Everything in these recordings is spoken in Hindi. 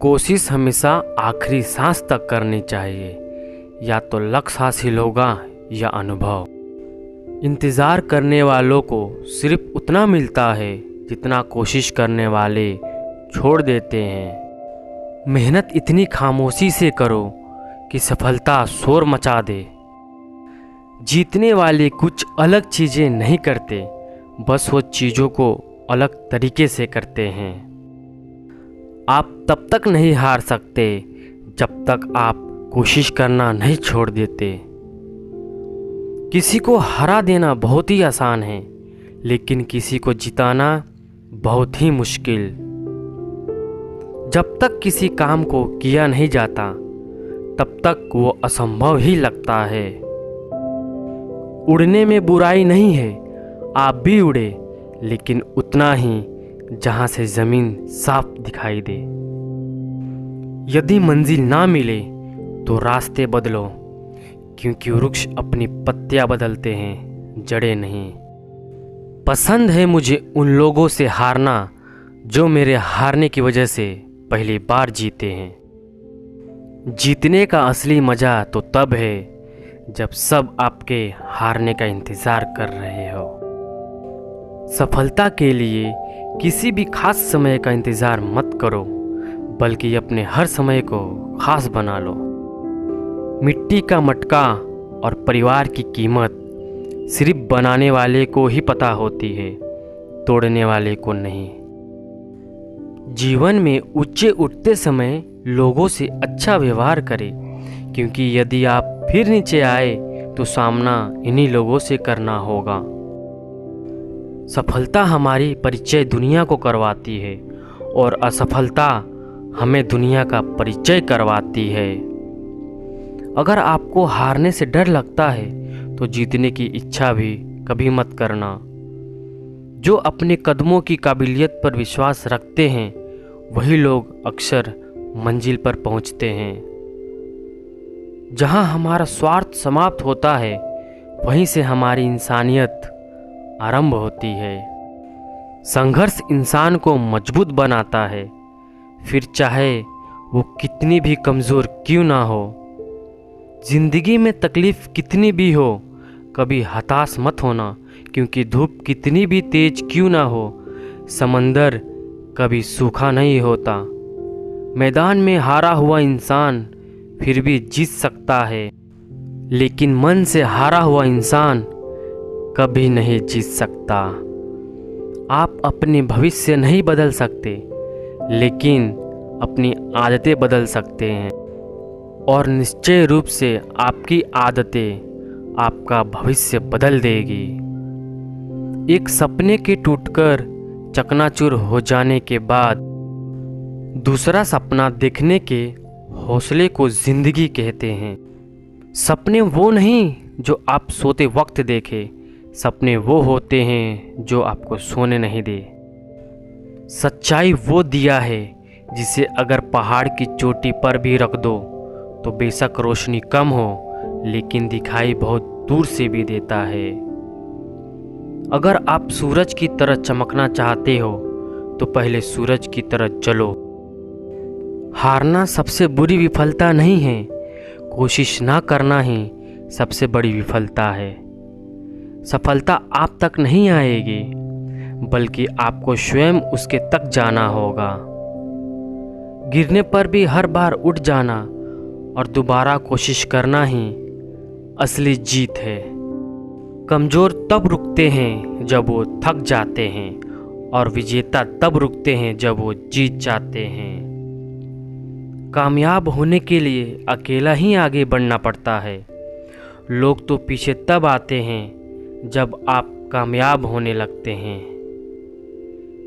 कोशिश हमेशा आखिरी सांस तक करनी चाहिए। या तो लक्ष्य हासिल होगा या अनुभव। इंतज़ार करने वालों को सिर्फ उतना मिलता है जितना कोशिश करने वाले छोड़ देते हैं। मेहनत इतनी खामोशी से करो कि सफलता शोर मचा दे। जीतने वाले कुछ अलग चीज़ें नहीं करते, बस वो चीज़ों को अलग तरीके से करते हैं। आप तब तक नहीं हार सकते जब तक आप कोशिश करना नहीं छोड़ देते। किसी को हरा देना बहुत ही आसान है, लेकिन किसी को जिताना बहुत ही मुश्किल। जब तक किसी काम को किया नहीं जाता तब तक वो असंभव ही लगता है। उड़ने में बुराई नहीं है, आप भी उड़े, लेकिन उतना ही जहाँ से ज़मीन साफ दिखाई दे। यदि मंजिल ना मिले तो रास्ते बदलो, क्योंकि वृक्ष अपनी पत्तियां बदलते हैं, जड़ें नहीं। पसंद है मुझे उन लोगों से हारना जो मेरे हारने की वजह से पहली बार जीते हैं। जीतने का असली मज़ा तो तब है जब सब आपके हारने का इंतज़ार कर रहे हो। सफलता के लिए किसी भी खास समय का इंतज़ार मत करो, बल्कि अपने हर समय को खास बना लो। मिट्टी का मटका और परिवार की कीमत सिर्फ बनाने वाले को ही पता होती है, तोड़ने वाले को नहीं। जीवन में ऊंचे उठते समय लोगों से अच्छा व्यवहार करें, क्योंकि यदि आप फिर नीचे आए तो सामना इन्हीं लोगों से करना होगा। सफलता हमारी परिचय दुनिया को करवाती है और असफलता हमें दुनिया का परिचय करवाती है। अगर आपको हारने से डर लगता है तो जीतने की इच्छा भी कभी मत करना। जो अपने कदमों की काबिलियत पर विश्वास रखते हैं वही लोग अक्सर मंजिल पर पहुंचते हैं। जहां हमारा स्वार्थ समाप्त होता है वहीं से हमारी इंसानियत आरंभ होती है। संघर्ष इंसान को मजबूत बनाता है, फिर चाहे वो कितनी भी कमज़ोर क्यों ना हो। ज़िंदगी में तकलीफ़ कितनी भी हो, कभी हताश मत होना, क्योंकि धूप कितनी भी तेज क्यों ना हो, समंदर कभी सूखा नहीं होता। मैदान में हारा हुआ इंसान फिर भी जीत सकता है, लेकिन मन से हारा हुआ इंसान कभी नहीं जीत सकता। आप अपने भविष्य नहीं बदल सकते, लेकिन अपनी आदतें बदल सकते हैं, और निश्चय रूप से आपकी आदतें आपका भविष्य बदल देगी। एक सपने के टूटकर चकनाचूर हो जाने के बाद दूसरा सपना देखने के हौसले को ज़िंदगी कहते हैं। सपने वो नहीं जो आप सोते वक्त देखें, सपने वो होते हैं जो आपको सोने नहीं दे। सच्चाई वो दिया है जिसे अगर पहाड़ की चोटी पर भी रख दो तो बेशक रोशनी कम हो, लेकिन दिखाई बहुत दूर से भी देता है। अगर आप सूरज की तरह चमकना चाहते हो तो पहले सूरज की तरह जलो। हारना सबसे बुरी विफलता नहीं है, कोशिश ना करना ही सबसे बड़ी विफलता है। सफलता आप तक नहीं आएगी, बल्कि आपको स्वयं उसके तक जाना होगा। गिरने पर भी हर बार उठ जाना और दोबारा कोशिश करना ही असली जीत है। कमज़ोर तब रुकते हैं जब वो थक जाते हैं, और विजेता तब रुकते हैं जब वो जीत जाते हैं। कामयाब होने के लिए अकेला ही आगे बढ़ना पड़ता है। लोग तो पीछे तब आते हैं जब आप कामयाब होने लगते हैं।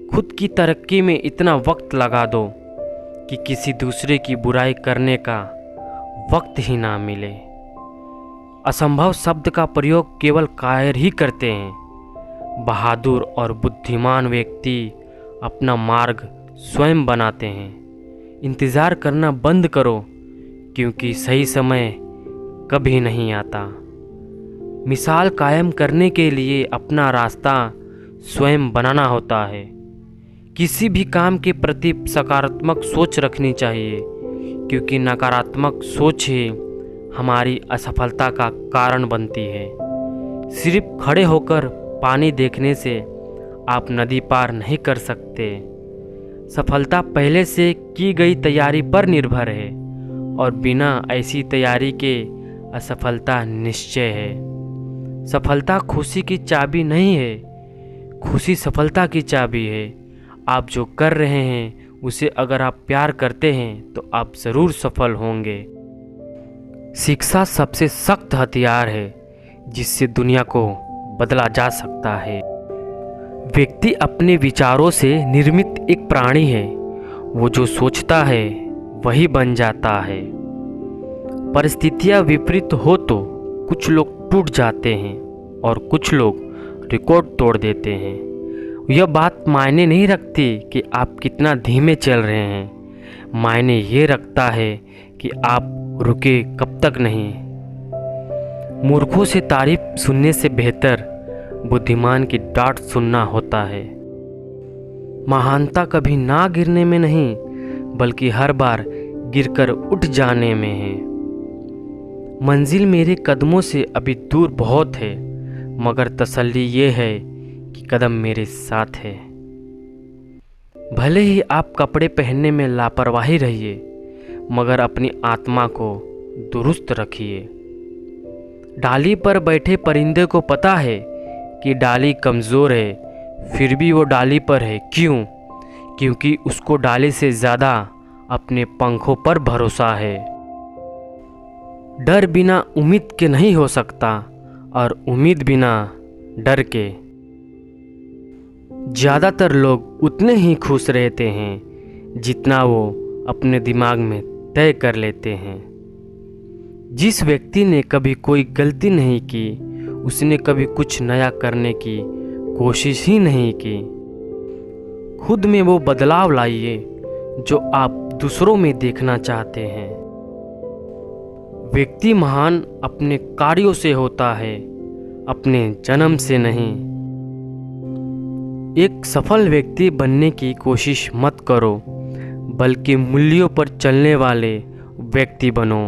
खुद की तरक्की में इतना वक्त लगा दो कि किसी दूसरे की बुराई करने का वक्त ही ना मिले। असंभव शब्द का प्रयोग केवल कायर ही करते हैं। बहादुर और बुद्धिमान व्यक्ति अपना मार्ग स्वयं बनाते हैं। इंतज़ार करना बंद करो, क्योंकि सही समय कभी नहीं आता। मिसाल कायम करने के लिए अपना रास्ता स्वयं बनाना होता है, किसी भी काम के प्रति सकारात्मक सोच रखनी चाहिए, क्योंकि नकारात्मक सोच ही हमारी असफलता का कारण बनती है। सिर्फ खड़े होकर पानी देखने से आप नदी पार नहीं कर सकते। सफलता पहले से की गई तैयारी पर निर्भर है, और बिना ऐसी तैयारी के असफलता निश्चय है। सफलता खुशी की चाबी नहीं है, खुशी सफलता की चाबी है। आप जो कर रहे हैं उसे अगर आप प्यार करते हैं तो आप ज़रूर सफल होंगे। शिक्षा सबसे सख्त हथियार है जिससे दुनिया को बदला जा सकता है। व्यक्ति अपने विचारों से निर्मित एक प्राणी है। वो जो सोचता है वही बन जाता है। परिस्थितियाँ विपरीत हो तो कुछ लोग टूट जाते हैं और कुछ लोग रिकॉर्ड तोड़ देते हैं। यह बात मायने नहीं रखती कि आप कितना धीमे चल रहे हैं, मायने ये रखता है कि आप रुके कब तक नहीं। मूर्खों से तारीफ सुनने से बेहतर बुद्धिमान की डांट सुनना होता है। महानता कभी ना गिरने में नहीं, बल्कि हर बार गिरकर उठ जाने में है। मंजिल मेरे कदमों से अभी दूर बहुत है, मगर तसल्ली ये है कि कदम मेरे साथ है। भले ही आप कपड़े पहनने में लापरवाही रहिए, मगर अपनी आत्मा को दुरुस्त रखिए। डाली पर बैठे परिंदे को पता है कि डाली कमज़ोर है, फिर भी वो डाली पर है। क्यों? क्योंकि उसको डाली से ज़्यादा अपने पंखों पर भरोसा है। डर बिना उम्मीद के नहीं हो सकता, और उम्मीद बिना डर के। ज़्यादातर लोग उतने ही खुश रहते हैं जितना वो अपने दिमाग में तय कर लेते हैं। जिस व्यक्ति ने कभी कोई गलती नहीं की, उसने कभी कुछ नया करने की कोशिश ही नहीं की। खुद में वो बदलाव लाइए जो आप दूसरों में देखना चाहते हैं। व्यक्ति महान अपने कार्यों से होता है, अपने जन्म से नहीं। एक सफल व्यक्ति बनने की कोशिश मत करो, बल्कि मूल्यों पर चलने वाले व्यक्ति बनो।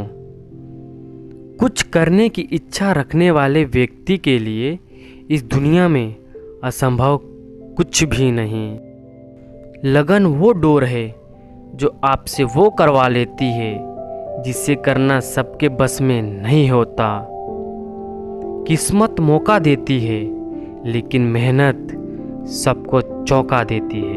कुछ करने की इच्छा रखने वाले व्यक्ति के लिए इस दुनिया में असंभव कुछ भी नहीं। लगन वो डोर है जो आपसे वो करवा लेती है जिसे करना सबके बस में नहीं होता। किस्मत मौका देती है, लेकिन मेहनत सबको चौंका देती है।